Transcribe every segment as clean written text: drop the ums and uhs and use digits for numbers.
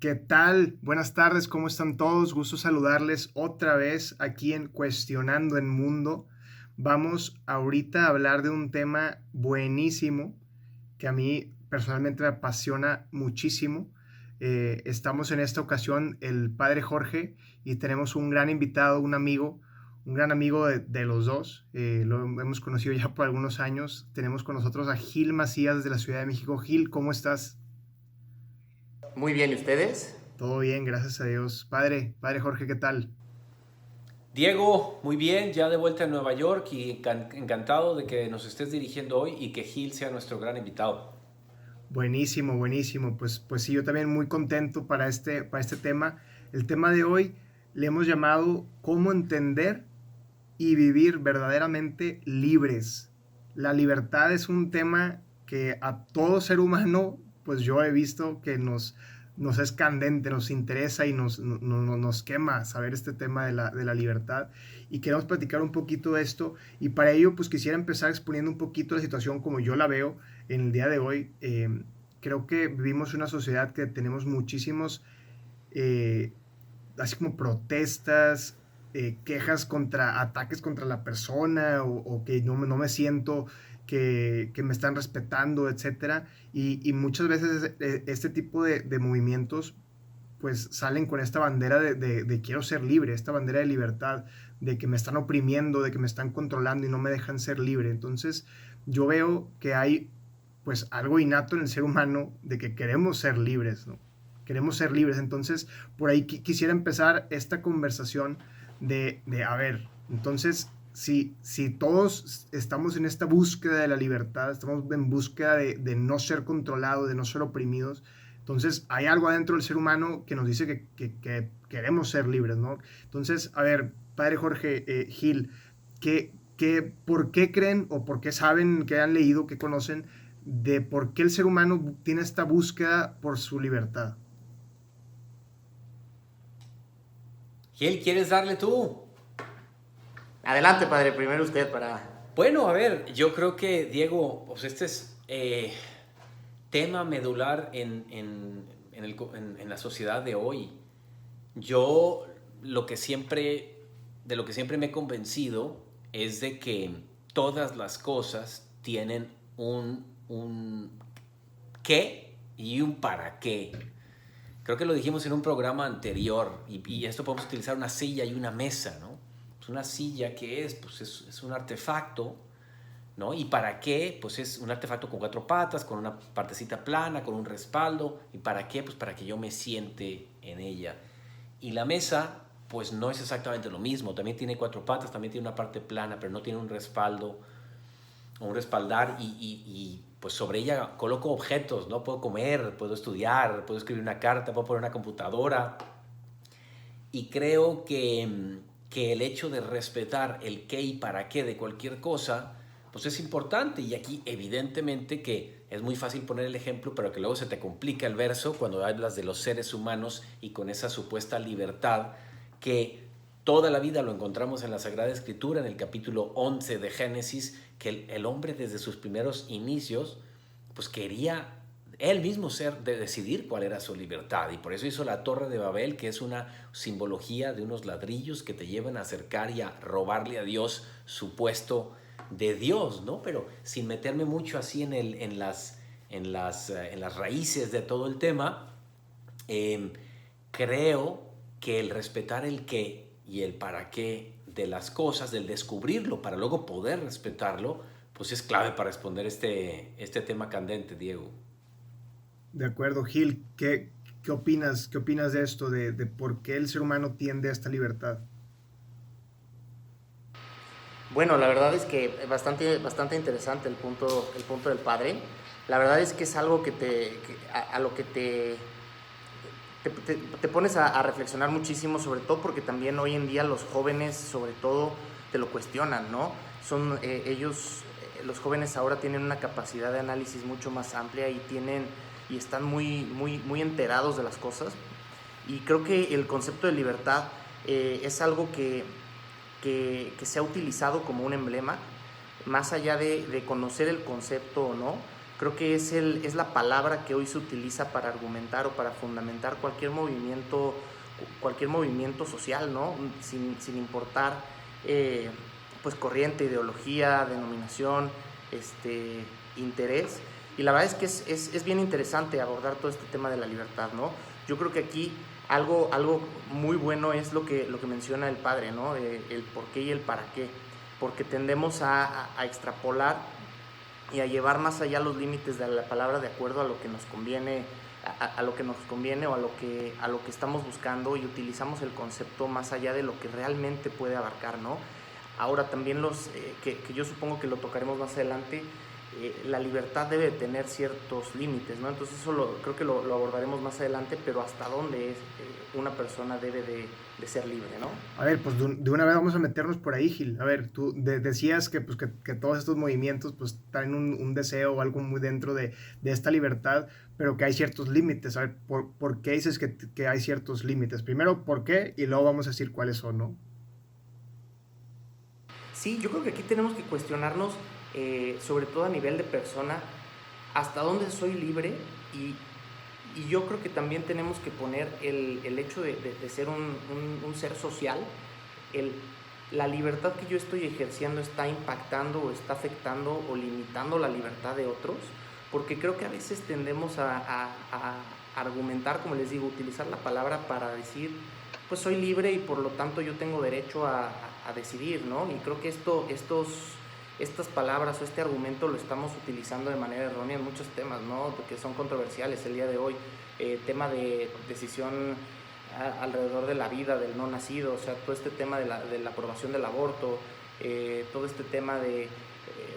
¿Qué tal? Buenas tardes, ¿cómo están todos? Gusto saludarles otra vez aquí en Cuestionando el Mundo. Vamos ahorita a hablar de un tema buenísimo que a mí personalmente me apasiona muchísimo. Estamos en esta ocasión el padre Jorge y tenemos un gran invitado, un gran amigo de los dos. Lo hemos conocido ya por algunos años. Tenemos con nosotros a Gil Macías de la Ciudad de México. Gil, ¿cómo estás? Muy bien, ¿y ustedes? Todo bien, gracias a Dios. Padre Jorge, ¿qué tal? Diego, muy bien, ya de vuelta en Nueva York y encantado de que nos estés dirigiendo hoy y que Gil sea nuestro gran invitado. Buenísimo, buenísimo. Pues sí, yo también muy contento para este tema. El tema de hoy le hemos llamado cómo entender y vivir verdaderamente libres. La libertad es un tema que a todo ser humano, pues yo he visto que nos es candente, nos interesa y nos quema saber este tema de la libertad. Y queremos platicar un poquito de esto. Y para ello, pues quisiera empezar exponiendo un poquito la situación como yo la veo en el día de hoy. Creo que vivimos una sociedad que tenemos muchísimos eh, así como protestas, quejas contra ataques contra la persona o que no me siento que me están respetando, etcétera. Y muchas veces este tipo de movimientos pues salen con esta bandera de quiero ser libre, esta bandera de libertad, de que me están oprimiendo, de que me están controlando y no me dejan ser libre. Entonces yo veo que hay pues algo innato en el ser humano de que queremos ser libres, ¿no? Queremos ser libres. Entonces por ahí quisiera empezar esta conversación a ver, entonces si todos estamos en esta búsqueda de la libertad, estamos en búsqueda de no ser controlados, de no ser oprimidos, entonces hay algo adentro del ser humano que nos dice que queremos ser libres, ¿no? Entonces, a ver, padre Jorge Gil, ¿por qué creen o por qué saben, que han leído, que conocen de por qué el ser humano tiene esta búsqueda por su libertad? Gil, ¿quieres darle tú? Adelante, padre, primero usted para... Bueno, a ver, yo creo que Diego, pues este es tema medular en la sociedad de hoy. Yo lo que siempre, de lo que siempre me he convencido es de que todas las cosas tienen un qué y un para qué. Creo que lo dijimos en un programa anterior y esto podemos utilizar una silla y una mesa, ¿no? Pues una silla que es, pues es un artefacto, ¿no? ¿Y para qué? Pues es un artefacto con cuatro patas, con una partecita plana, con un respaldo. ¿Y para qué? Pues para que yo me siente en ella. Y la mesa, pues no es exactamente lo mismo. También tiene cuatro patas, también tiene una parte plana, pero no tiene un respaldo o un respaldar y pues sobre ella coloco objetos, ¿no? Puedo comer, puedo estudiar, puedo escribir una carta, puedo poner una computadora. Y creo que el hecho de respetar el qué y para qué de cualquier cosa, pues es importante. Y aquí evidentemente que es muy fácil poner el ejemplo, pero que luego se te complica el verso cuando hablas de los seres humanos y con esa supuesta libertad que toda la vida lo encontramos en la Sagrada Escritura, en el capítulo 11 de Génesis, que el hombre desde sus primeros inicios, pues quería él mismo ser, de decidir cuál era su libertad. Y por eso hizo la Torre de Babel, que es una simbología de unos ladrillos que te llevan a acercar y a robarle a Dios su puesto de Dios, ¿no? Pero sin meterme mucho así en las raíces de todo el tema, eh, creo que el respetar el qué y el para qué de las cosas, del descubrirlo para luego poder respetarlo, pues es clave para responder este tema candente, Diego. De acuerdo, Gil, qué opinas? ¿Qué opinas de esto, de por qué el ser humano tiende a esta libertad? Bueno, la verdad es que bastante interesante el punto del padre. La verdad es que es algo a lo que te pones a reflexionar muchísimo, sobre todo porque también hoy en día los jóvenes, sobre todo, te lo cuestionan, ¿no? Los jóvenes ahora tienen una capacidad de análisis mucho más amplia y están muy enterados de las cosas. Y creo que el concepto de libertad es algo que se ha utilizado como un emblema, más allá de conocer el concepto o no. creo que es la palabra que hoy se utiliza para argumentar o para fundamentar cualquier movimiento social, ¿no? Sin importar pues corriente, ideología, denominación, interés. Y la verdad es que es bien interesante abordar todo este tema de la libertad, ¿no? Yo creo que aquí algo muy bueno es lo que menciona el padre, ¿no? El por qué y el para qué. Porque tendemos a extrapolar y a llevar más allá los límites de la palabra de acuerdo a lo que nos conviene, a lo que nos conviene o a lo que estamos buscando, y utilizamos el concepto más allá de lo que realmente puede abarcar, ¿no? Ahora también que yo supongo que lo tocaremos más adelante, la libertad debe tener ciertos límites, ¿no? Entonces eso creo que lo abordaremos más adelante, pero hasta dónde una persona debe de ser libre, ¿no? A ver, pues de una vez vamos a meternos por ahí, Gil. A ver, tú decías que, pues, que todos estos movimientos pues traen un deseo o algo muy dentro de esta libertad, pero que hay ciertos límites. A ver, ¿por qué dices que hay ciertos límites? Primero, ¿por qué? Y luego vamos a decir cuáles son, ¿no? Sí, yo creo que aquí tenemos que cuestionarnos, sobre todo a nivel de persona, hasta dónde soy libre, y yo creo que también tenemos que poner el hecho de ser un ser social, la libertad que yo estoy ejerciendo está impactando o está afectando o limitando la libertad de otros, porque creo que a veces tendemos a argumentar, como les digo, utilizar la palabra para decir, pues soy libre y por lo tanto yo tengo derecho a decidir, ¿no? Y creo que estas palabras o este argumento lo estamos utilizando de manera errónea en muchos temas, ¿no? Que son controversiales el día de hoy. Tema de decisión alrededor de la vida del no nacido, o sea, todo este tema de la aprobación del aborto, todo este tema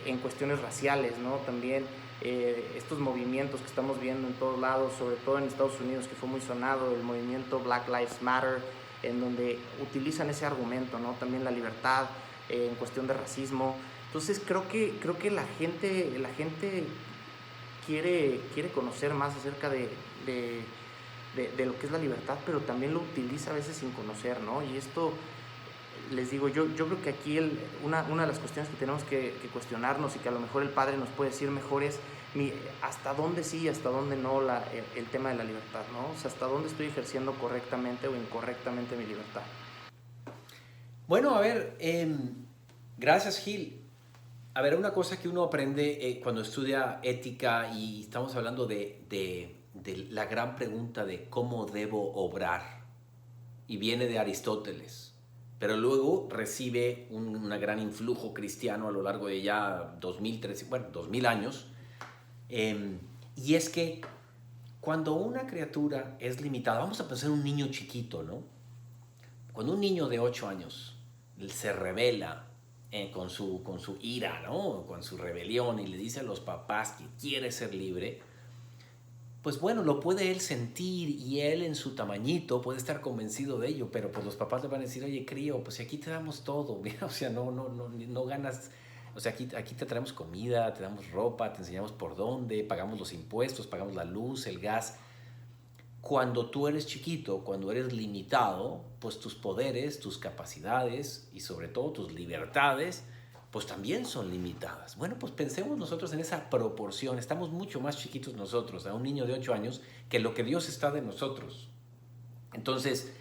en cuestiones raciales, ¿no? También estos movimientos que estamos viendo en todos lados, sobre todo en Estados Unidos, que fue muy sonado, el movimiento Black Lives Matter, en donde utilizan ese argumento, ¿no? También la libertad en cuestión de racismo. Entonces creo que la gente quiere conocer más acerca de lo que es la libertad, pero también lo utiliza a veces sin conocer, ¿no? Y esto, les digo, yo creo que aquí una de las cuestiones que tenemos que cuestionarnos, y que a lo mejor el padre nos puede decir mejor, es hasta dónde sí y hasta dónde no el tema de la libertad, ¿no? O sea, hasta dónde estoy ejerciendo correctamente o incorrectamente mi libertad. Bueno, a ver, gracias, Gil. A ver, una cosa que uno aprende cuando estudia ética, y estamos hablando de la gran pregunta de cómo debo obrar, y viene de Aristóteles, pero luego recibe un gran influjo cristiano a lo largo de ya 2000 años, y es que cuando una criatura es limitada, vamos a pensar en un niño chiquito, ¿no? Cuando un niño de 8 años se revela con su ira, ¿no? Con su rebelión, y le dice a los papás que quiere ser libre, pues bueno, lo puede él sentir, y él en su tamañito puede estar convencido de ello, pero pues los papás le van a decir, oye, crío, pues si aquí te damos todo, mira, o sea, no ganas, o sea, aquí te traemos comida, te damos ropa, te enseñamos por dónde, pagamos los impuestos, pagamos la luz, el gas. Cuando tú eres chiquito, cuando eres limitado, pues tus poderes, tus capacidades y sobre todo tus libertades, pues también son limitadas. Bueno, pues pensemos nosotros en esa proporción. Estamos mucho más chiquitos nosotros, a un niño de 8 años, que lo que Dios está de nosotros. Entonces,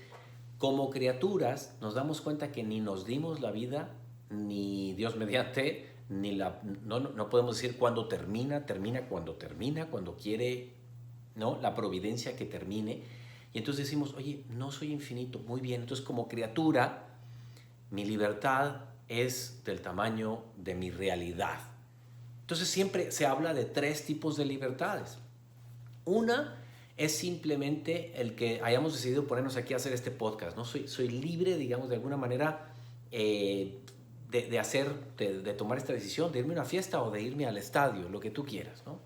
como criaturas, nos damos cuenta que ni nos dimos la vida, ni Dios mediante, no podemos decir cuándo termina cuando quiere, ¿no? La providencia que termine. Y entonces decimos, oye, no soy infinito, muy bien. Entonces, como criatura, mi libertad es del tamaño de mi realidad. Entonces siempre se habla de 3 tipos de libertades. Una es simplemente el que hayamos decidido ponernos aquí a hacer este podcast, ¿no? Soy libre, digamos, de alguna manera, de tomar esta decisión, de irme a una fiesta o de irme al estadio, lo que tú quieras, ¿no?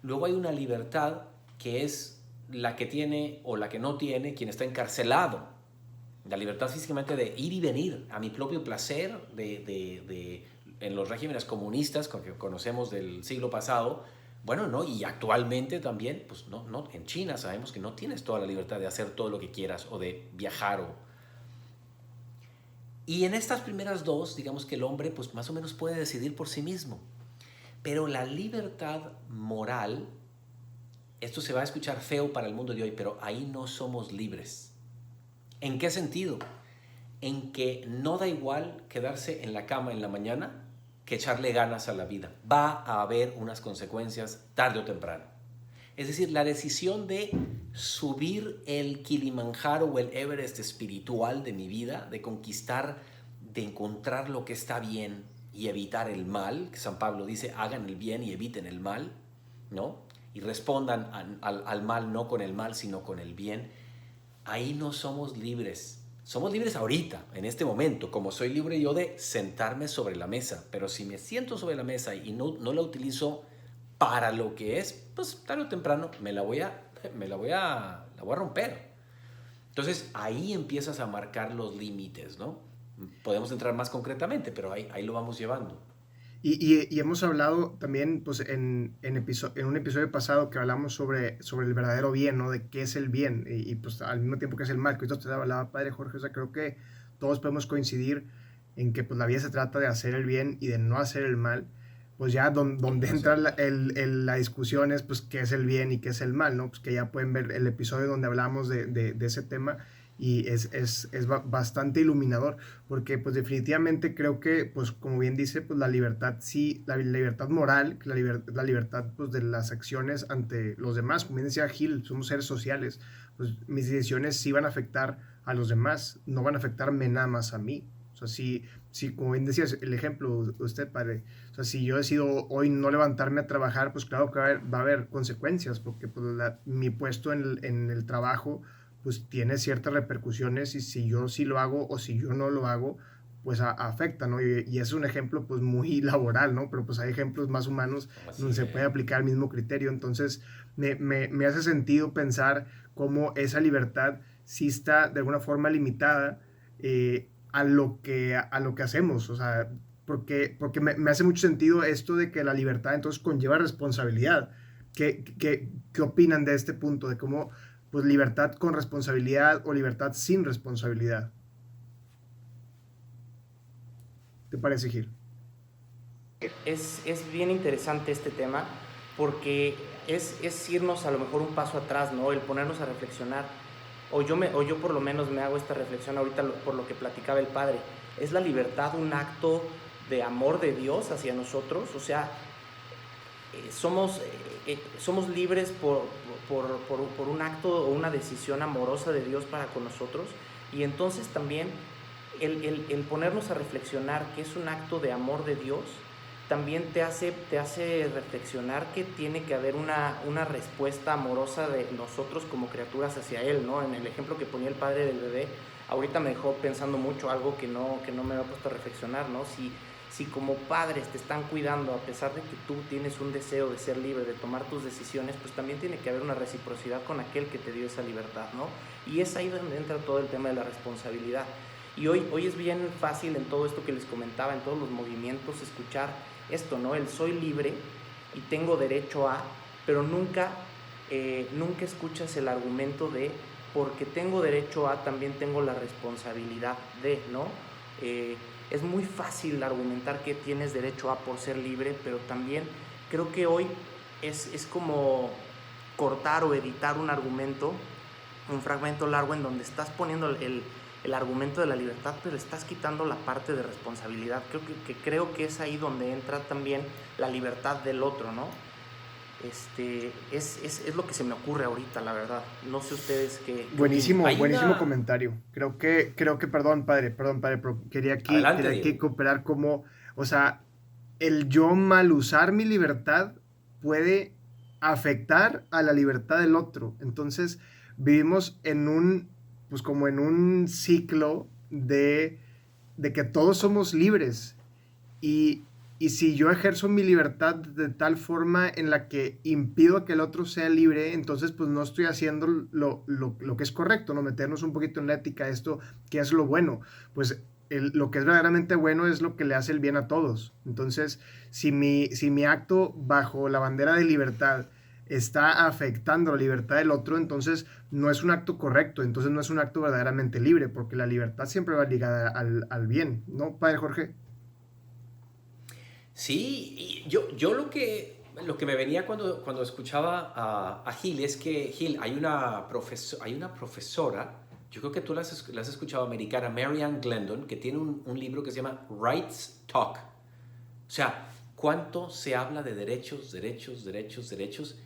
Luego hay una libertad que es la que tiene o la que no tiene quien está encarcelado. La libertad físicamente de ir y venir a mi propio placer, en los regímenes comunistas que conocemos del siglo pasado, bueno, ¿no? Y actualmente también, pues no, en China sabemos que no tienes toda la libertad de hacer todo lo que quieras o de viajar. Y en estas primeras 2, digamos que el hombre pues más o menos puede decidir por sí mismo. Pero la libertad moral, esto se va a escuchar feo para el mundo de hoy, pero ahí no somos libres. ¿En qué sentido? En que no da igual quedarse en la cama en la mañana que echarle ganas a la vida. Va a haber unas consecuencias tarde o temprano. Es decir, la decisión de subir el Kilimanjaro o el Everest espiritual de mi vida, de conquistar, de encontrar lo que está bien y evitar el mal, que San Pablo dice, hagan el bien y eviten el mal, ¿no? Y respondan al mal no con el mal, sino con el bien. Ahí no somos libres. Somos libres ahorita, en este momento, como soy libre yo de sentarme sobre la mesa, pero si me siento sobre la mesa y no la utilizo para lo que es, pues tarde o temprano la voy a romper. Entonces ahí empiezas a marcar los límites, ¿no? Podemos entrar más concretamente, pero ahí lo vamos llevando. Y hemos hablado también, pues, en un episodio pasado que hablamos sobre el verdadero bien, ¿no? De qué es el bien pues, al mismo tiempo que es el mal, que esto te hablaba, Padre Jorge. O sea, creo que todos podemos coincidir en que, pues, la vida se trata de hacer el bien y de no hacer el mal. Pues ya donde entra la discusión es, pues, qué es el bien y qué es el mal, ¿no? Pues que ya pueden ver el episodio donde hablamos de ese tema, y es bastante iluminador, porque pues definitivamente creo que, pues como bien dice, pues la libertad, sí, la libertad moral, la libertad pues de las acciones ante los demás, como bien decía Gil, somos seres sociales, pues mis decisiones sí van a afectar a los demás, no van a afectarme nada más a mí. O sea, si como bien decías el ejemplo usted, padre, o sea, si yo decido hoy no levantarme a trabajar, pues claro que va a haber consecuencias, porque pues, mi puesto en el trabajo pues tiene ciertas repercusiones, y si yo sí lo hago o si yo no lo hago, pues afecta, ¿no? Y es un ejemplo pues muy laboral, ¿no? Pero pues hay ejemplos más humanos donde se puede aplicar el mismo criterio. Entonces me hace sentido pensar cómo esa libertad sí está de alguna forma limitada, a lo que hacemos. O sea, porque me hace mucho sentido esto de que la libertad entonces conlleva responsabilidad. ¿Qué opinan de este punto? De cómo, pues, libertad con responsabilidad o libertad sin responsabilidad. ¿Te parece, Gil? Es bien interesante este tema porque es irnos a lo mejor un paso atrás, ¿no? El ponernos a reflexionar. O yo por lo menos me hago esta reflexión ahorita por lo que platicaba el padre. ¿Es la libertad un acto de amor de Dios hacia nosotros? O sea, somos libres por un acto o una decisión amorosa de Dios para con nosotros. Y entonces también el ponernos a reflexionar que es un acto de amor de Dios también te hace reflexionar que tiene que haber una respuesta amorosa de nosotros como criaturas hacia Él, ¿no? En el ejemplo que ponía el padre del bebé, ahorita me dejó pensando mucho algo que no me había puesto a reflexionar, ¿no? Si como padres te están cuidando, a pesar de que tú tienes un deseo de ser libre, de tomar tus decisiones, pues también tiene que haber una reciprocidad con aquel que te dio esa libertad, ¿no? Y es ahí donde entra todo el tema de la responsabilidad. Y hoy es bien fácil en todo esto que les comentaba, en todos los movimientos, escuchar esto, ¿no? El soy libre y tengo derecho a, pero nunca escuchas el argumento de porque tengo derecho a, también tengo la responsabilidad de, ¿no? Es muy fácil argumentar que tienes derecho a por ser libre, pero también creo que hoy es como cortar o editar un argumento, un fragmento largo en donde estás poniendo el argumento de la libertad, pero estás quitando la parte de responsabilidad. Creo que es ahí donde entra también la libertad del otro, ¿no? Es lo que se me ocurre ahorita, la verdad. No sé ustedes qué Buenísimo, opinan. buenísimo comentario. Creo que, perdón, padre, pero quería Adelante, aquí Diego. cooperar como, o sea, el yo mal usar mi libertad puede afectar a la libertad del otro. Entonces, vivimos pues como en un ciclo de que todos somos libres. Y, y si yo ejerzo mi libertad de tal forma en la que impido que el otro sea libre, entonces pues no estoy haciendo lo que es correcto, ¿no? Meternos un poquito en la ética, esto, ¿qué es lo bueno? Pues lo que es verdaderamente bueno es lo que le hace el bien a todos. Entonces, si mi acto bajo la bandera de libertad está afectando la libertad del otro, entonces no es un acto correcto, entonces no es un acto verdaderamente libre, porque la libertad siempre va ligada al bien, ¿no, padre Jorge? Sí, y yo lo que me venía cuando escuchaba a Gil es que, Gil, hay una profesora, yo creo que tú la has escuchado, americana, Marianne Glendon, que tiene un libro que se llama Rights Talk. O sea, cuánto se habla de derechos, derechos, derechos, derechos,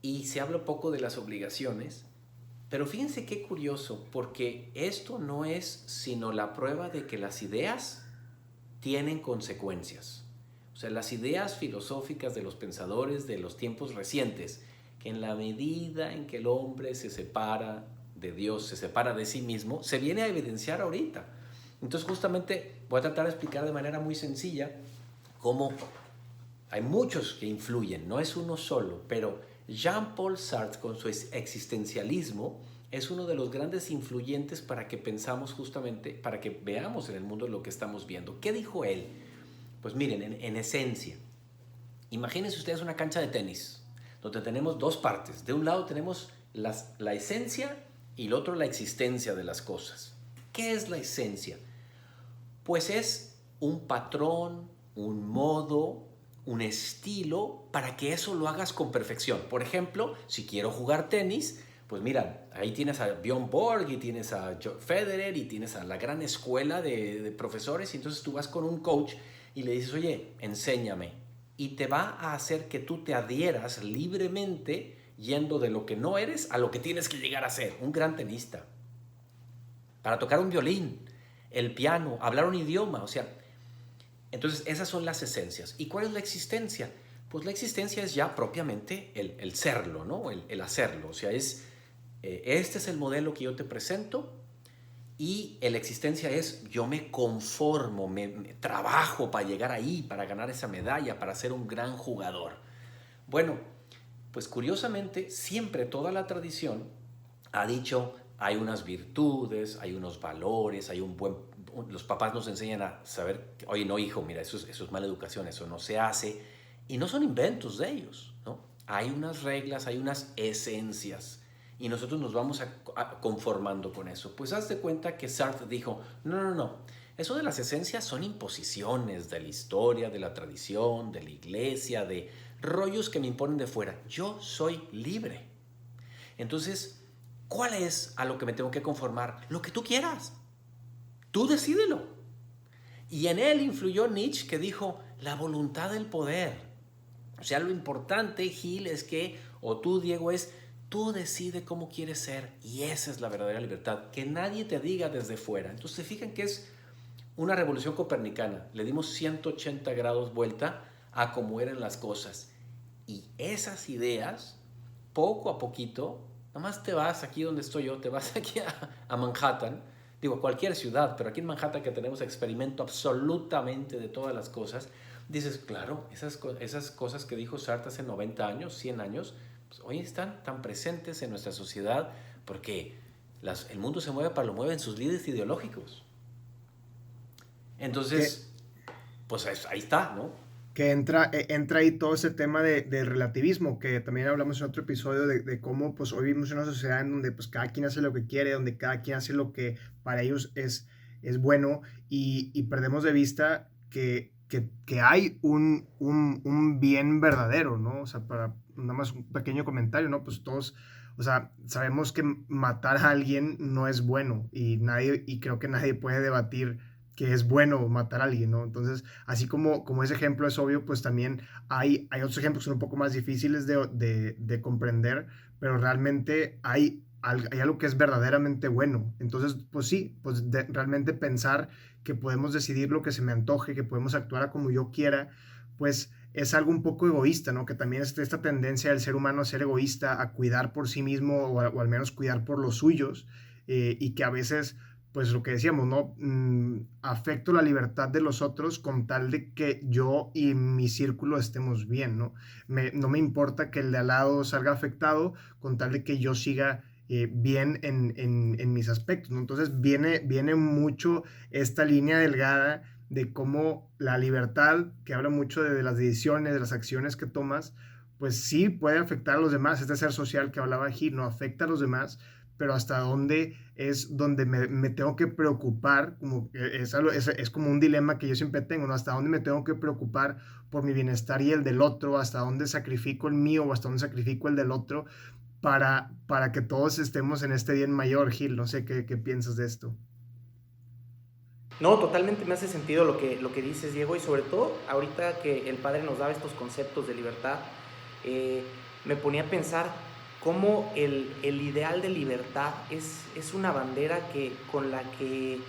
y se habla poco de las obligaciones. Pero fíjense qué curioso, porque esto no es sino la prueba de que las ideas tienen consecuencias. O sea, las ideas filosóficas de los pensadores de los tiempos recientes, que en la medida en que el hombre se separa de Dios, se separa de sí mismo, se viene a evidenciar ahorita. Entonces, justamente voy a tratar de explicar de manera muy sencilla cómo hay muchos que influyen, no es uno solo, pero Jean-Paul Sartre con su existencialismo es uno de los grandes influyentes para que pensamos justamente, para que veamos en el mundo lo que estamos viendo. ¿Qué dijo él? Pues miren, en esencia, imagínense ustedes una cancha de tenis, donde tenemos dos partes. De un lado tenemos la esencia y el otro la existencia de las cosas. ¿Qué es la esencia? Pues es un patrón, un modo, un estilo para que eso lo hagas con perfección. Por ejemplo, si quiero jugar tenis, pues mira, ahí tienes a Bjorn Borg y tienes a Federer y tienes a la gran escuela de profesores, y entonces tú vas con un coach y le dices, oye, enséñame. Y te va a hacer que tú te adhieras libremente yendo de lo que no eres a lo que tienes que llegar a ser, un gran tenista. Para tocar un violín, el piano, hablar un idioma, o sea, entonces esas son las esencias. ¿Y cuál es la existencia? Pues la existencia es ya propiamente el serlo, ¿no? El hacerlo, o sea, este es el modelo que yo te presento. Y la existencia es, yo me conformo, me trabajo para llegar ahí, para ganar esa medalla, para ser un gran jugador. Bueno, pues curiosamente, siempre toda la tradición ha dicho, hay unas virtudes, hay unos valores, los papás nos enseñan a saber, oye, no, hijo, mira, eso es mala educación, eso no se hace. Y no son inventos de ellos, ¿no? Hay unas reglas, hay unas esencias. Y nosotros nos vamos conformando con eso. Pues haz de cuenta que Sartre dijo, no, eso de las esencias son imposiciones de la historia, de la tradición, de la iglesia, de rollos que me imponen de fuera. Yo soy libre. Entonces, ¿cuál es a lo que me tengo que conformar? Lo que tú quieras. Tú decídelo. Y en él influyó Nietzsche, que dijo, la voluntad del poder. O sea, lo importante, Gil, es que, o tú, Diego, tú decides cómo quieres ser, y esa es la verdadera libertad, que nadie te diga desde fuera. Entonces se fijan que es una revolución copernicana, le dimos 180 grados vuelta a cómo eran las cosas, y esas ideas, poco a poquito, nada más te vas aquí donde estoy yo, te vas aquí a Manhattan, digo, cualquier ciudad, pero aquí en Manhattan, que tenemos experimento absolutamente de todas las cosas, dices, claro, esas cosas que dijo Sartre hace 90 años, 100 años, hoy están tan presentes en nuestra sociedad porque el mundo se mueve para lo mueven sus líderes ideológicos. Entonces, pues ahí está, ¿no? Que entra ahí todo ese tema del relativismo, que también hablamos en otro episodio de cómo pues hoy vivimos en una sociedad en donde pues cada quien hace lo que quiere, donde cada quien hace lo que para ellos es bueno, y perdemos de vista que hay un bien verdadero, ¿no? O sea, para nada más un pequeño comentario, ¿no? Pues todos, o sea, sabemos que matar a alguien no es bueno, y creo que nadie puede debatir que es bueno matar a alguien, ¿no? Entonces, así como ese ejemplo es obvio, pues también hay otros ejemplos que son un poco más difíciles de comprender, pero realmente hay algo que es verdaderamente bueno. Entonces, pues sí, pues realmente pensar que podemos decidir lo que se me antoje, que podemos actuar como yo quiera, pues es algo un poco egoísta, ¿no? Que también es esta tendencia del ser humano a ser egoísta, a cuidar por sí mismo o al menos cuidar por los suyos, y que a veces pues lo que decíamos, ¿no? Afecto la libertad de los otros con tal de que yo y mi círculo estemos bien, ¿no? No me importa que el de al lado salga afectado con tal de que yo siga bien en mis aspectos, ¿no? Entonces viene mucho esta línea delgada de cómo la libertad, que habla mucho de las decisiones, de las acciones que tomas, pues sí puede afectar a los demás. Este ser social que hablaba aquí no afecta a los demás, pero hasta dónde es donde me tengo que preocupar, como es como un dilema que yo siempre tengo, ¿no? Hasta dónde me tengo que preocupar por mi bienestar y el del otro, hasta dónde sacrifico el mío o hasta dónde sacrifico el del otro para que todos estemos en este bien mayor, Gil. No sé qué piensas de esto. No, totalmente me hace sentido lo que dices, Diego, y sobre todo ahorita que el padre nos daba estos conceptos de libertad, eh, me ponía a pensar cómo el ideal de libertad es una bandera con la que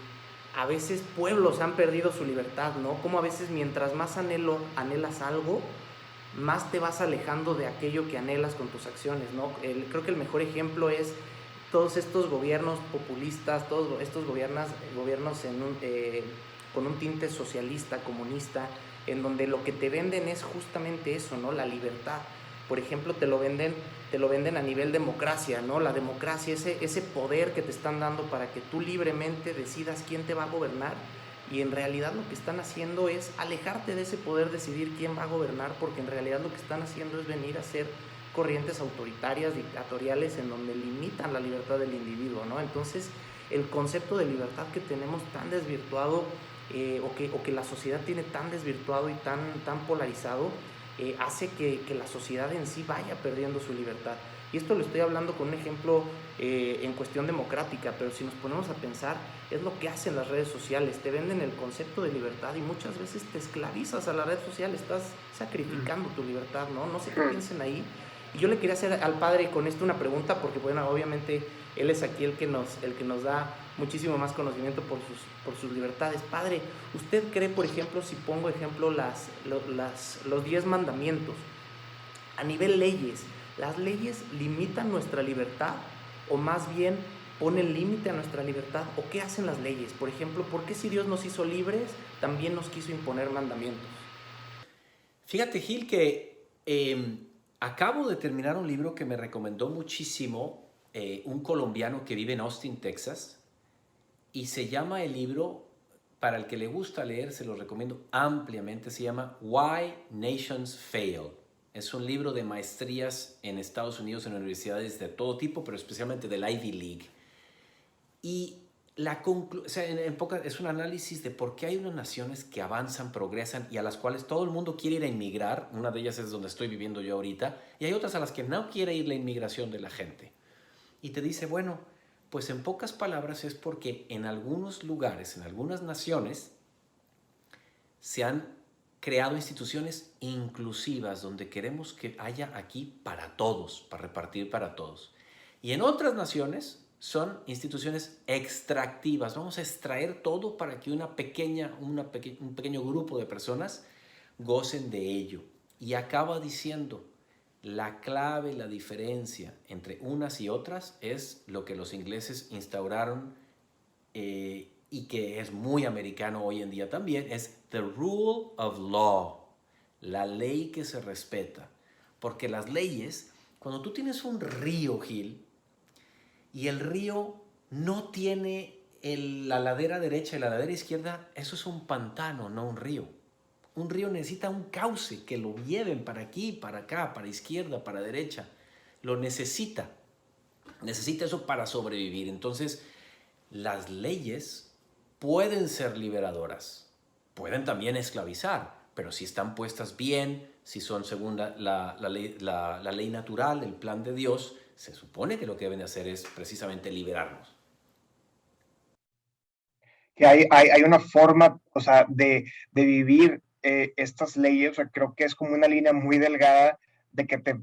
a veces pueblos han perdido su libertad, ¿no? Como a veces mientras más anhelas algo, más te vas alejando de aquello que anhelas con tus acciones, ¿no? Creo que el mejor ejemplo es todos estos gobiernos populistas, todos estos gobiernos con un tinte socialista, comunista, en donde lo que te venden es justamente eso, ¿no? La libertad. Por ejemplo, te lo venden a nivel democracia, ¿no? La democracia, ese poder que te están dando para que tú libremente decidas quién te va a gobernar, y en realidad lo que están haciendo es alejarte de ese poder decidir quién va a gobernar, porque en realidad lo que están haciendo es venir a ser corrientes autoritarias, dictatoriales, en donde limitan la libertad del individuo, ¿no? Entonces, el concepto de libertad que tenemos tan desvirtuado, o que la sociedad tiene tan desvirtuado y tan polarizado, hace que la sociedad en sí vaya perdiendo su libertad. Y esto lo estoy hablando con un ejemplo en cuestión democrática, pero si nos ponemos a pensar, es lo que hacen las redes sociales. Te venden el concepto de libertad y muchas veces te esclavizas a la red social, estás sacrificando tu libertad, ¿no? No sé qué piensen ahí. Y yo le quería hacer al padre con esto una pregunta, porque bueno, obviamente él es aquí el que nos da muchísimo más conocimiento por sus libertades. Padre, ¿usted cree, por ejemplo, si pongo ejemplo los 10 mandamientos, a nivel leyes, las leyes limitan nuestra libertad o más bien ponen límite a nuestra libertad? ¿O qué hacen las leyes? Por ejemplo, ¿por qué si Dios nos hizo libres, también nos quiso imponer mandamientos? Fíjate, Gil, que acabo de terminar un libro que me recomendó muchísimo un colombiano que vive en Austin, Texas, y se llama el libro, para el que le gusta leer, se lo recomiendo ampliamente, se llama Why Nations Fail. Es un libro de maestrías en Estados Unidos en universidades de todo tipo, pero especialmente del Ivy League. Y o sea, es un análisis de por qué hay unas naciones que avanzan, progresan y a las cuales todo el mundo quiere ir a inmigrar. Una de ellas es donde estoy viviendo yo ahorita. Y hay otras a las que no quiere ir la inmigración de la gente. Y te dice, bueno, pues en pocas palabras es porque en algunos lugares, en algunas naciones, se han creado instituciones inclusivas donde queremos que haya aquí para todos, para repartir para todos. Y en otras naciones son instituciones extractivas. Vamos a extraer todo para que un pequeño grupo de personas gocen de ello. Y acaba diciendo, la clave, la diferencia entre unas y otras es lo que los ingleses instauraron y que es muy americano hoy en día también, es the rule of law, la ley que se respeta. Porque las leyes, cuando tú tienes un río, Gil, y el río no tiene la ladera derecha y la ladera izquierda, eso es un pantano, no un río. Un río necesita un cauce que lo lleven para aquí, para acá, para izquierda, para derecha. Lo necesita. Necesita eso para sobrevivir. Entonces, las leyes pueden ser liberadoras. Pueden también esclavizar, pero si están puestas bien, si son según la ley natural, el plan de Dios, se supone que lo que deben de hacer es precisamente liberarnos. Que hay una forma, o sea, de vivir estas leyes, o sea, creo que es como una línea muy delgada de que te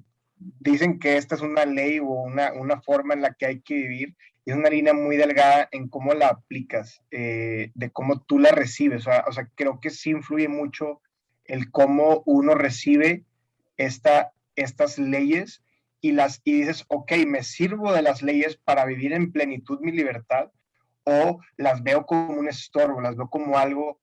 dicen que esta es una ley o una forma en la que hay que vivir, y es una línea muy delgada en cómo la aplicas, de cómo tú la recibes, o sea, creo que sí influye mucho el cómo uno recibe estas leyes y dices, ok, me sirvo de las leyes para vivir en plenitud mi libertad, o las veo como un estorbo, las veo como algo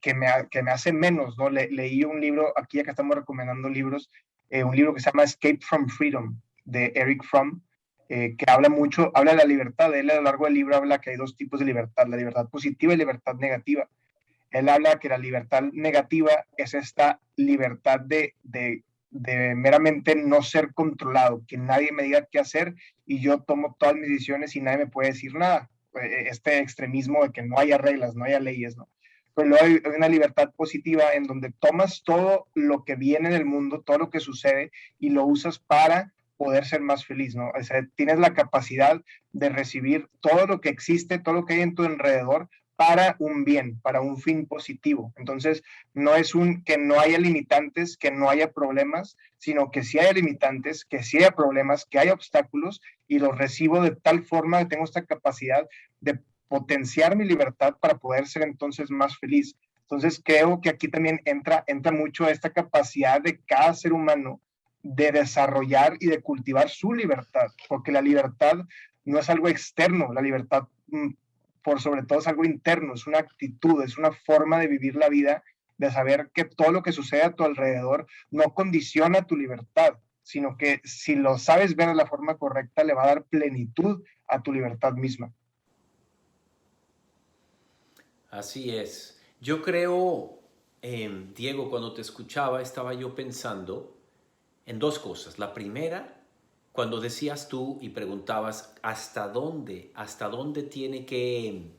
que me hace menos, ¿no? Leí un libro, aquí ya que estamos recomendando libros, un libro que se llama Escape from Freedom, de Eric Fromm, que habla de la libertad. Él a lo largo del libro habla que hay dos tipos de libertad, la libertad positiva y la libertad negativa. Él habla que la libertad negativa es esta libertad de de meramente no ser controlado, que nadie me diga qué hacer y yo tomo todas mis decisiones y nadie me puede decir nada. Este extremismo de que no haya reglas, no haya leyes, ¿no? Pero luego hay una libertad positiva en donde tomas todo lo que viene en el mundo, todo lo que sucede y lo usas para poder ser más feliz, ¿no? O sea, tienes la capacidad de recibir todo lo que existe, todo lo que hay en tu alrededor para un bien, para un fin positivo. Entonces, no es que no haya limitantes, que no haya problemas, sino que sí haya limitantes, que sí haya problemas, que haya obstáculos y los recibo de tal forma que tengo esta capacidad de potenciar mi libertad para poder ser entonces más feliz. Entonces, creo que aquí también entra mucho esta capacidad de cada ser humano de desarrollar y de cultivar su libertad, porque la libertad no es algo externo, la libertad por sobre todo es algo interno, es una actitud, es una forma de vivir la vida, de saber que todo lo que sucede a tu alrededor no condiciona tu libertad, sino que si lo sabes ver de la forma correcta, le va a dar plenitud a tu libertad misma. Así es. Yo creo, Diego, cuando te escuchaba, estaba yo pensando en dos cosas. La primera, cuando decías tú y preguntabas hasta dónde tiene que,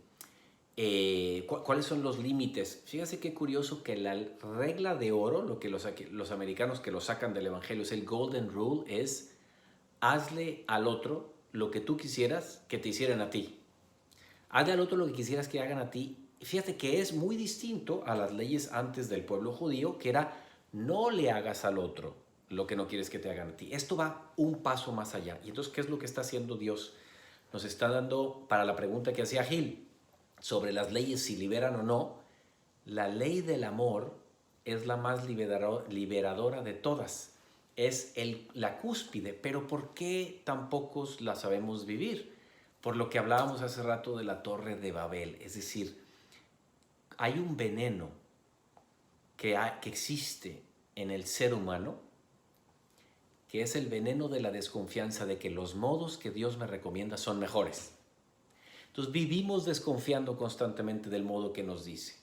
cuáles son los límites. Fíjate qué curioso que la regla de oro, lo que los americanos que lo sacan del Evangelio, es el Golden Rule, es hazle al otro lo que tú quisieras que te hicieran a ti. Hazle al otro lo que quisieras que hagan a ti. Fíjate que es muy distinto a las leyes antes del pueblo judío, que era no le hagas al otro lo que no quieres que te hagan a ti. Esto va un paso más allá. Y entonces, ¿qué es lo que está haciendo Dios? Nos está dando, para la pregunta que hacía Gil, sobre las leyes, si liberan o no, la ley del amor es la más liberadora de todas. Es la cúspide, pero ¿por qué tan pocos la sabemos vivir? Por lo que hablábamos hace rato de la Torre de Babel. Es decir, hay un veneno que existe en el ser humano, que es el veneno de la desconfianza de que los modos que Dios me recomienda son mejores. Entonces vivimos desconfiando constantemente del modo que nos dice.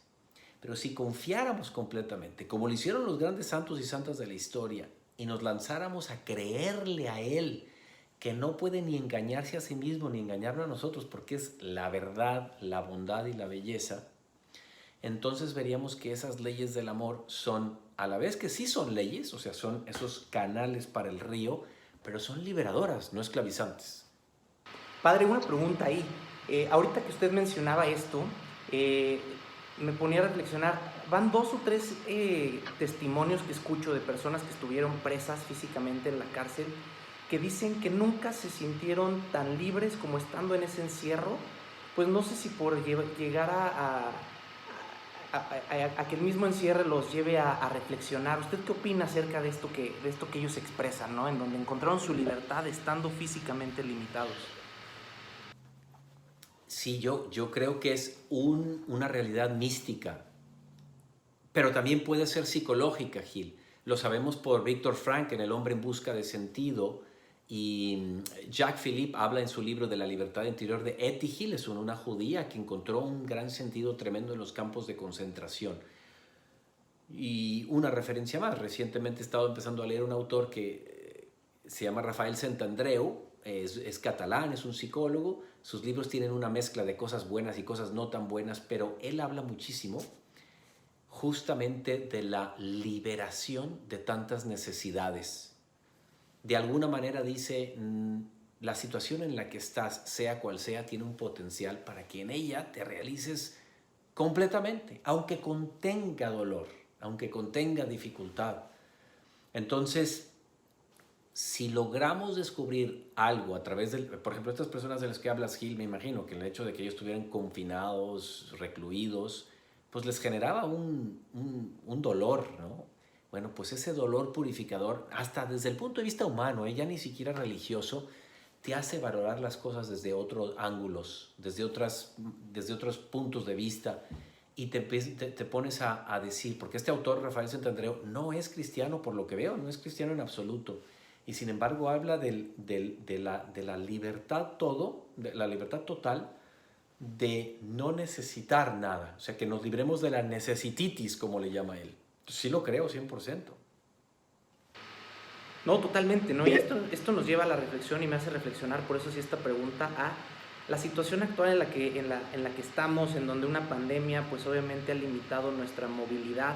Pero si confiáramos completamente, como lo hicieron los grandes santos y santas de la historia, y nos lanzáramos a creerle a Él, que no puede ni engañarse a sí mismo ni engañarnos a nosotros, porque es la verdad, la bondad y la belleza, entonces veríamos que esas leyes del amor son, a la vez que sí son leyes, o sea, son esos canales para el río, pero son liberadoras, no esclavizantes. Padre, una pregunta ahí. Ahorita que usted mencionaba esto, me ponía a reflexionar. Van 2 o 3 testimonios que escucho de personas que estuvieron presas físicamente en la cárcel, que dicen que nunca se sintieron tan libres como estando en ese encierro. Pues no sé si por llegar a que el mismo encierre los lleve a reflexionar. ¿Usted qué opina acerca de esto que ellos expresan, ¿no? En donde encontraron su libertad estando físicamente limitados. Sí, yo creo que es una realidad mística, pero también puede ser psicológica, Gil. Lo sabemos por Viktor Frankl en El hombre en busca de sentido, y Jacques Philippe habla en su libro de la libertad interior de Etty Hillesum, una judía que encontró un gran sentido tremendo en los campos de concentración. Y una referencia más, recientemente he estado empezando a leer un autor que se llama Rafael Santandreu, es catalán, es un psicólogo. Sus libros tienen una mezcla de cosas buenas y cosas no tan buenas, pero él habla muchísimo justamente de la liberación de tantas necesidades. De alguna manera dice, la situación en la que estás, sea cual sea, tiene un potencial para que en ella te realices completamente, aunque contenga dolor, aunque contenga dificultad. Entonces, si logramos descubrir algo a través del, por ejemplo, estas personas de las que hablas, Gil, me imagino que el hecho de que ellos estuvieran confinados, recluidos, pues les generaba un dolor, ¿no? Bueno, pues ese dolor purificador, hasta desde el punto de vista humano, ya ni siquiera religioso, te hace valorar las cosas desde otros ángulos, desde otros puntos de vista, y te pones a decir, porque este autor, Rafael Santandreu, no es cristiano por lo que veo, no es cristiano en absoluto, y sin embargo habla de la libertad de la libertad total, de no necesitar nada, o sea, que nos libremos de la necesititis, como le llama él. Sí lo creo, 100%. No, totalmente, ¿no? Y esto nos lleva a la reflexión y me hace reflexionar, por eso sí esta pregunta, a la situación actual en la que estamos, en donde una pandemia pues obviamente ha limitado nuestra movilidad,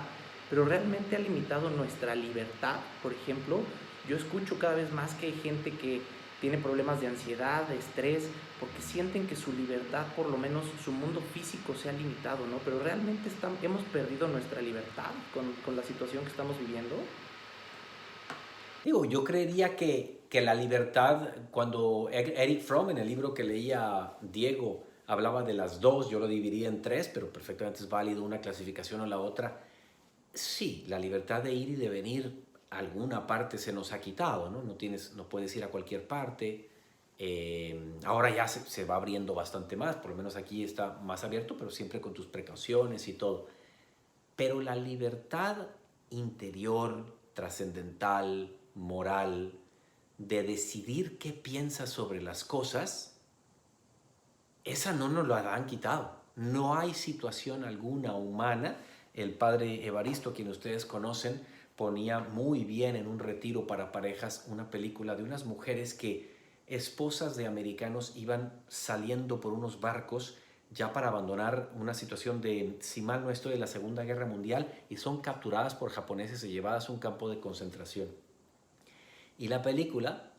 pero realmente ha limitado nuestra libertad. Por ejemplo, yo escucho cada vez más que hay gente que tiene problemas de ansiedad, de estrés, porque sienten que su libertad, por lo menos su mundo físico, se ha limitado, ¿no? Pero realmente hemos perdido nuestra libertad con la situación que estamos viviendo. Digo, yo creería que la libertad, cuando Eric Fromm en el libro que leía Diego hablaba de las dos, yo lo dividiría en tres, pero perfectamente es válido una clasificación o la otra. Sí, la libertad de ir y de venir a alguna parte se nos ha quitado, ¿no? No puedes ir a cualquier parte. Ahora ya se va abriendo bastante más, por lo menos aquí está más abierto, pero siempre con tus precauciones y todo. Pero la libertad interior, trascendental, moral, de decidir qué piensas sobre las cosas, esa no nos la han quitado. No hay situación alguna humana. El padre Evaristo, quien ustedes conocen, ponía muy bien en un retiro para parejas una película de unas mujeres que, esposas de americanos, iban saliendo por unos barcos ya para abandonar una situación de, si mal no estoy, de la Segunda Guerra Mundial, y son capturadas por japoneses y llevadas a un campo de concentración. Y la película,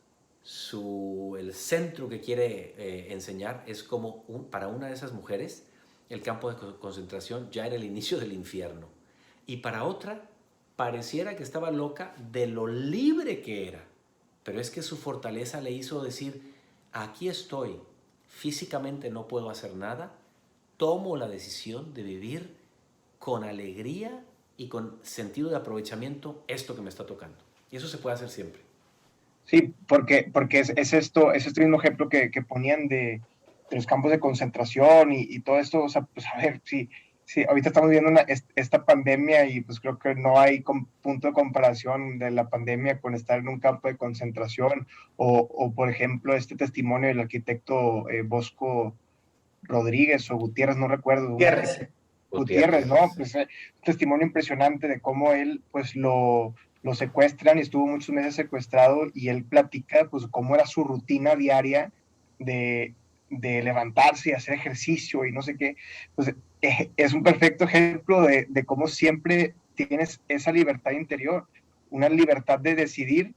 el centro que quiere enseñar es como para una de esas mujeres el campo de concentración ya era el inicio del infierno, y para otra pareciera que estaba loca de lo libre que era, pero es que su fortaleza le hizo decir: aquí estoy, físicamente no puedo hacer nada, tomo la decisión de vivir con alegría y con sentido de aprovechamiento esto que me está tocando. Y eso se puede hacer siempre. Sí, porque es este mismo ejemplo que ponían de los campos de concentración y todo esto. O sea, pues a ver, sí, ahorita estamos viendo esta pandemia y pues creo que no hay punto de comparación de la pandemia con estar en un campo de concentración o por ejemplo, este testimonio del arquitecto Bosco Rodríguez o Gutiérrez, no recuerdo, un Gutiérrez. arquitecto Gutiérrez, ¿no? Gutiérrez. Pues un testimonio impresionante de cómo él, pues lo secuestran y estuvo muchos meses secuestrado y él platica, pues, cómo era su rutina diaria de, de levantarse y hacer ejercicio y no sé qué. Pues es un perfecto ejemplo de cómo siempre tienes esa libertad interior, una libertad de decidir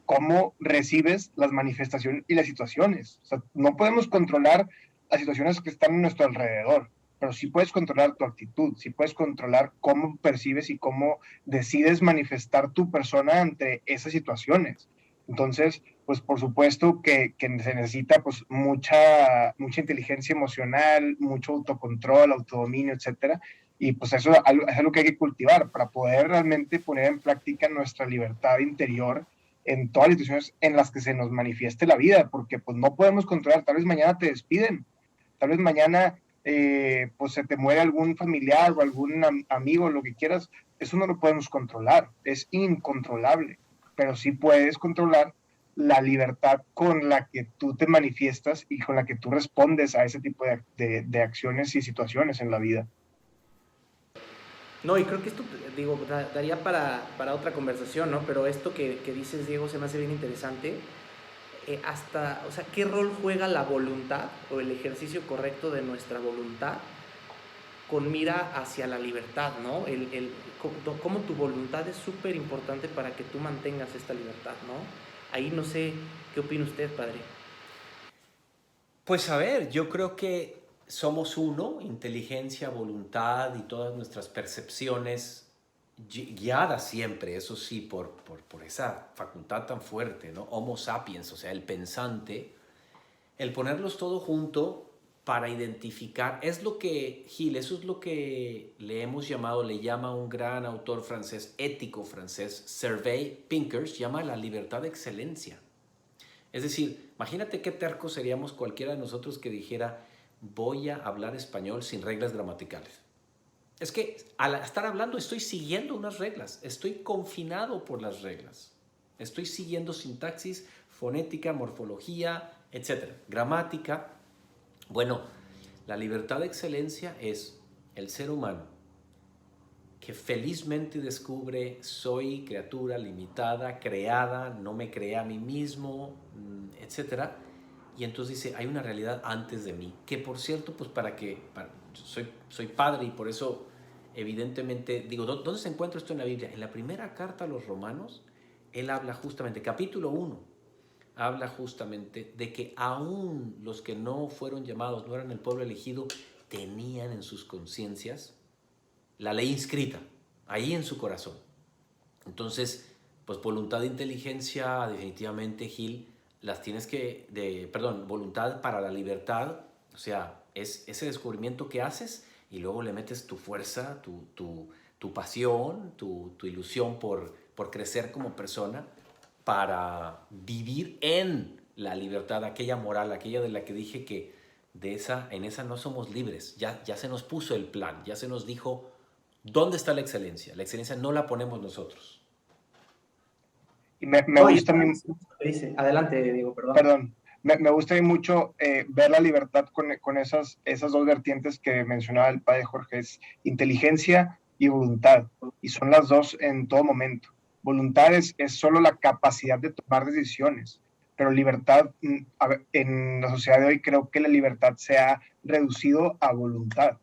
cómo recibes las manifestaciones y las situaciones. O sea, no podemos controlar las situaciones que están a nuestro alrededor, pero sí puedes controlar tu actitud, sí puedes controlar cómo percibes y cómo decides manifestar tu persona ante esas situaciones. Entonces, pues por supuesto que se necesita pues mucha inteligencia emocional, mucho autocontrol, autodominio, etcétera. Y pues eso es algo que hay que cultivar para poder realmente poner en práctica nuestra libertad interior en todas las situaciones en las que se nos manifieste la vida, porque pues no podemos controlar, tal vez mañana te despiden, tal vez mañana pues se te muere algún familiar o algún amigo, lo que quieras, eso no lo podemos controlar, es incontrolable, pero sí puedes controlar la libertad con la que tú te manifiestas y con la que tú respondes a ese tipo de acciones y situaciones en la vida. No, y creo que esto, digo, daría para otra conversación, ¿no? Pero esto que dices, Diego, se me hace bien interesante. O sea, ¿qué rol juega la voluntad o el ejercicio correcto de nuestra voluntad con mira hacia la libertad, ¿no? Cómo tu voluntad es súper importante para que tú mantengas esta libertad, ¿no? Ahí no sé, ¿qué opina usted, padre? Pues a ver, yo creo que somos uno, inteligencia, voluntad y todas nuestras percepciones guiadas siempre, eso sí, por esa facultad tan fuerte, ¿no? Homo sapiens, o sea, el pensante, el ponerlos todo junto para identificar, es lo que, Gil, eso es lo que le hemos llamado, le llama un gran autor francés, ético francés, Servais Pincers, llama la libertad de excelencia. Es decir, imagínate qué tercos seríamos cualquiera de nosotros que dijera: voy a hablar español sin reglas gramaticales. Es que al estar hablando estoy siguiendo unas reglas, estoy confinado por las reglas. Estoy siguiendo sintaxis, fonética, morfología, etc. Gramática. Bueno, la libertad de excelencia es el ser humano que felizmente descubre soy criatura limitada, creada, no me creé a mí mismo, etc. Y entonces dice, hay una realidad antes de mí, que por cierto, pues soy padre y por eso evidentemente digo, ¿dónde se encuentra esto en la Biblia? En la primera carta a los Romanos, él habla justamente, capítulo 1, habla justamente de que aún los que no fueron llamados, no eran el pueblo elegido, tenían en sus conciencias la ley inscrita, ahí en su corazón. Entonces, pues voluntad e inteligencia, definitivamente, Gil, las tienes voluntad para la libertad, o sea, es ese descubrimiento que haces y luego le metes tu fuerza, tu pasión, tu ilusión por crecer como persona para vivir en la libertad, aquella moral, aquella de la que dije que en esa no somos libres, ya se nos puso el plan, ya se nos dijo dónde está la excelencia. La excelencia no la ponemos nosotros. Y me No, gusta a mí, dice. Adelante, Diego, perdón. perdón, me gusta a mí mucho ver la libertad con esas dos vertientes que mencionaba el padre Jorge, es inteligencia y voluntad, y son las dos en todo momento. Voluntad es solo la capacidad de tomar decisiones, pero libertad, en la sociedad de hoy creo que la libertad se ha reducido a voluntad.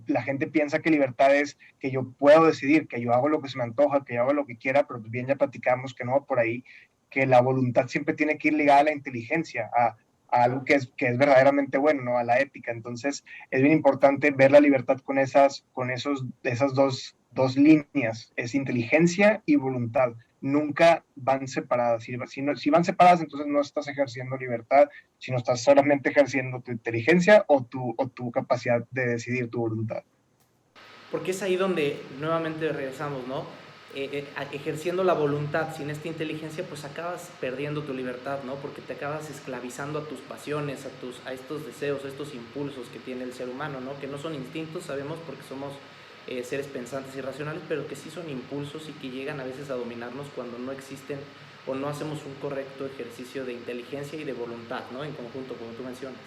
La gente piensa que libertad es que yo puedo decidir, que yo hago lo que se me antoja, que yo hago lo que quiera, pero bien ya platicamos que no va por ahí, que la voluntad siempre tiene que ir ligada a la inteligencia, a algo que es verdaderamente bueno, ¿no? A la ética. Entonces, es bien importante ver la libertad con esas dos líneas, es inteligencia y voluntad. Nunca van separadas. Si van separadas, entonces no estás ejerciendo libertad, sino estás solamente ejerciendo tu inteligencia o tu capacidad de decidir, tu voluntad. Porque es ahí donde nuevamente regresamos, ¿no? Ejerciendo la voluntad sin esta inteligencia, pues acabas perdiendo tu libertad, ¿no? Porque te acabas esclavizando a tus pasiones, a estos deseos, a estos impulsos que tiene el ser humano, ¿no? Que no son instintos, sabemos, porque somos seres pensantes y racionales, pero que sí son impulsos y que llegan a veces a dominarnos cuando no existen o no hacemos un correcto ejercicio de inteligencia y de voluntad, ¿no? En conjunto, como tú mencionas.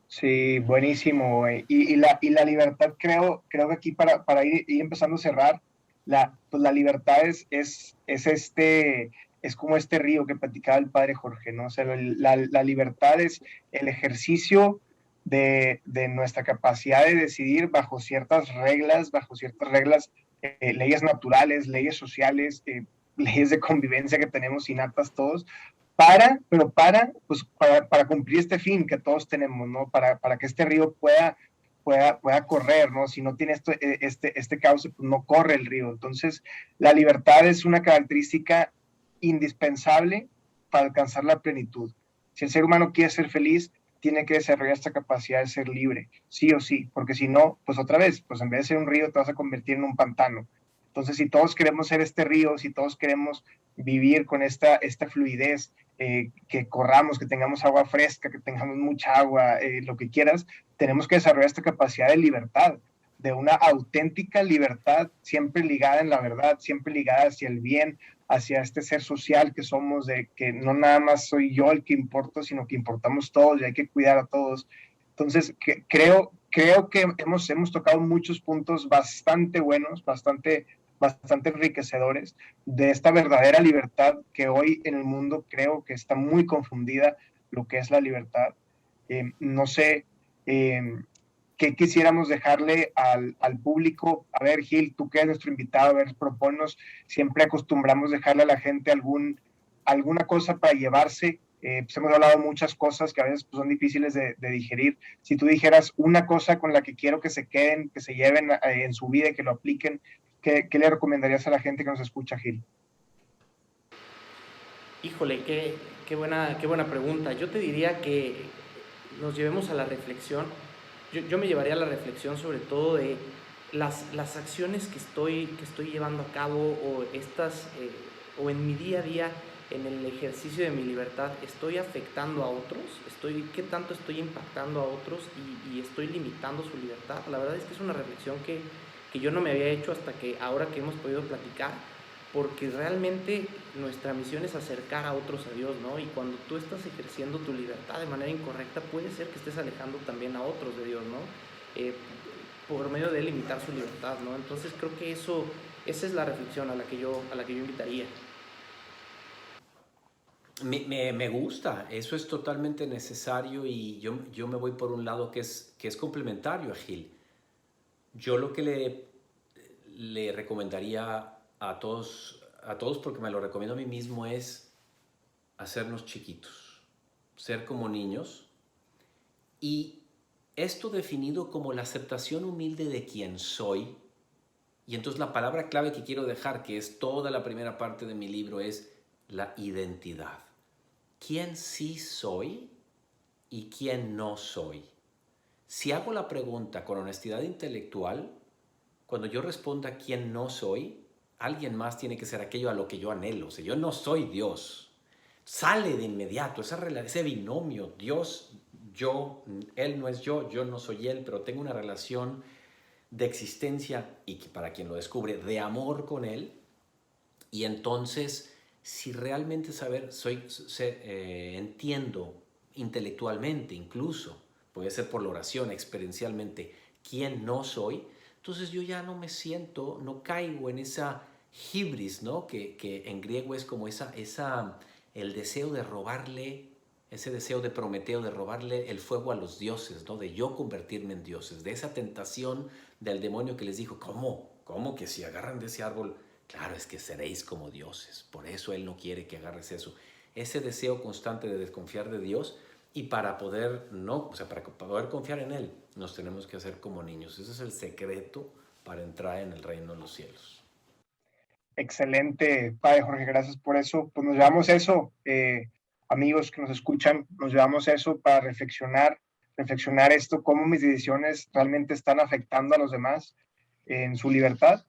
Sí, buenísimo, güey. Y la libertad, creo que aquí para ir empezando a cerrar, pues la libertad es como este río que platicaba el padre Jorge, ¿no? O sea, la libertad es el ejercicio de nuestra capacidad de decidir bajo ciertas reglas, leyes naturales, leyes sociales, leyes de convivencia que tenemos innatas todos, para cumplir este fin que todos tenemos, ¿no? Para que este río pueda correr, ¿no? Si no tiene este cauce, pues no corre el río. Entonces, la libertad es una característica indispensable para alcanzar la plenitud. Si el ser humano quiere ser feliz, tiene que desarrollar esta capacidad de ser libre, sí o sí, porque si no, pues otra vez, pues en vez de ser un río, te vas a convertir en un pantano. Entonces, si todos queremos ser este río, si todos queremos vivir con esta fluidez, que corramos, que tengamos agua fresca, que tengamos mucha agua, lo que quieras, tenemos que desarrollar esta capacidad de libertad, de una auténtica libertad, siempre ligada en la verdad, siempre ligada hacia el bien, hacia este ser social que somos, de que no nada más soy yo el que importo, sino que importamos todos y hay que cuidar a todos. Entonces, creo que hemos tocado muchos puntos bastante buenos, bastante enriquecedores de esta verdadera libertad que hoy en el mundo creo que está muy confundida, lo que es la libertad. No sé qué quisiéramos dejarle al público. A ver, Gil, tú que eres nuestro invitado, a ver, proponnos. Siempre acostumbramos dejarle a la gente alguna cosa para llevarse. Pues hemos hablado muchas cosas que a veces pues, son difíciles de digerir. Si tú dijeras una cosa con la que quiero que se queden, que se lleven en su vida y que lo apliquen, ¿qué le recomendarías a la gente que nos escucha, Gil? Híjole, qué buena pregunta. Yo te diría que nos llevemos a la reflexión. Yo me llevaría a la reflexión sobre todo de las acciones que estoy llevando a cabo o en mi día a día, en el ejercicio de mi libertad, ¿estoy afectando a otros? ¿Qué tanto estoy impactando a otros y estoy limitando su libertad? La verdad es que es una reflexión que yo no me había hecho hasta que ahora que hemos podido platicar, porque realmente nuestra misión es acercar a otros a Dios, ¿no? Y cuando tú estás ejerciendo tu libertad de manera incorrecta, puede ser que estés alejando también a otros de Dios, ¿no? por medio de limitar su libertad, ¿no? Entonces creo que esa es la reflexión a la que yo invitaría. Me gusta, eso es totalmente necesario y yo me voy por un lado que es complementario a Gil. Yo lo que le recomendaría a todos, porque me lo recomiendo a mí mismo, es hacernos chiquitos, ser como niños, y esto definido como la aceptación humilde de quien soy. Y entonces la palabra clave que quiero dejar, que es toda la primera parte de mi libro, es la identidad. ¿Quién sí soy y quién no soy? Si hago la pregunta con honestidad intelectual, cuando yo responda quién no soy, alguien más tiene que ser aquello a lo que yo anhelo. O sea, yo no soy Dios. Sale de inmediato ese binomio, Dios, yo, Él no es yo no soy Él, pero tengo una relación de existencia y que para quien lo descubre, de amor con Él. Y entonces, si realmente entiendo intelectualmente, incluso, puede ser por la oración, experiencialmente, quién no soy, entonces yo ya no me siento, no caigo en esa hibris, ¿no? Que en griego es como el deseo de robarle, ese deseo de Prometeo de robarle el fuego a los dioses, ¿no? De yo convertirme en dioses, de esa tentación del demonio que les dijo, ¿cómo que si agarran de ese árbol? Claro, es que seréis como dioses. Por eso Él no quiere que agarres eso. Ese deseo constante de desconfiar de Dios, y para poder confiar en Él, nos tenemos que hacer como niños. Ese es el secreto para entrar en el reino de los cielos. Excelente, Padre Jorge, gracias por eso. Pues nos llevamos eso, amigos que nos escuchan, nos llevamos eso para reflexionar esto, cómo mis decisiones realmente están afectando a los demás en su libertad,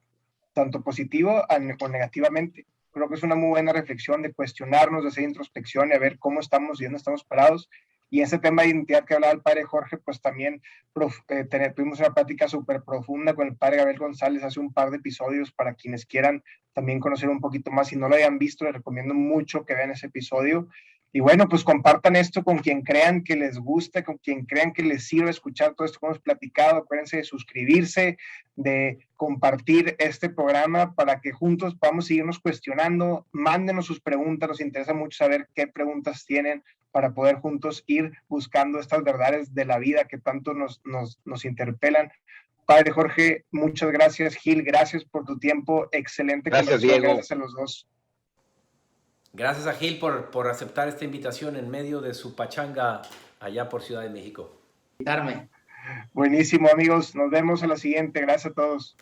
tanto positivo o negativamente. Creo que es una muy buena reflexión de cuestionarnos, de hacer introspección y a ver cómo estamos y dónde estamos parados. Y ese tema de identidad que hablaba el padre Jorge, pues también tuvimos una plática súper profunda con el padre Gabriel González hace un par de episodios. Para quienes quieran también conocer un poquito más, si no lo hayan visto, les recomiendo mucho que vean ese episodio. Y bueno, pues compartan esto con quien crean que les guste, con quien crean que les sirve escuchar todo esto que hemos platicado. Acuérdense de suscribirse, de compartir este programa para que juntos podamos seguirnos cuestionando. Mándenos sus preguntas, nos interesa mucho saber qué preguntas tienen para poder juntos ir buscando estas verdades de la vida que tanto nos interpelan. Padre Jorge, muchas gracias. Gil, gracias por tu tiempo. Excelente Gracias, conversación. Diego. Gracias a los dos. Gracias a Gil por aceptar esta invitación en medio de su pachanga allá por Ciudad de México. Invitarme. Buenísimo, amigos. Nos vemos a la siguiente. Gracias a todos.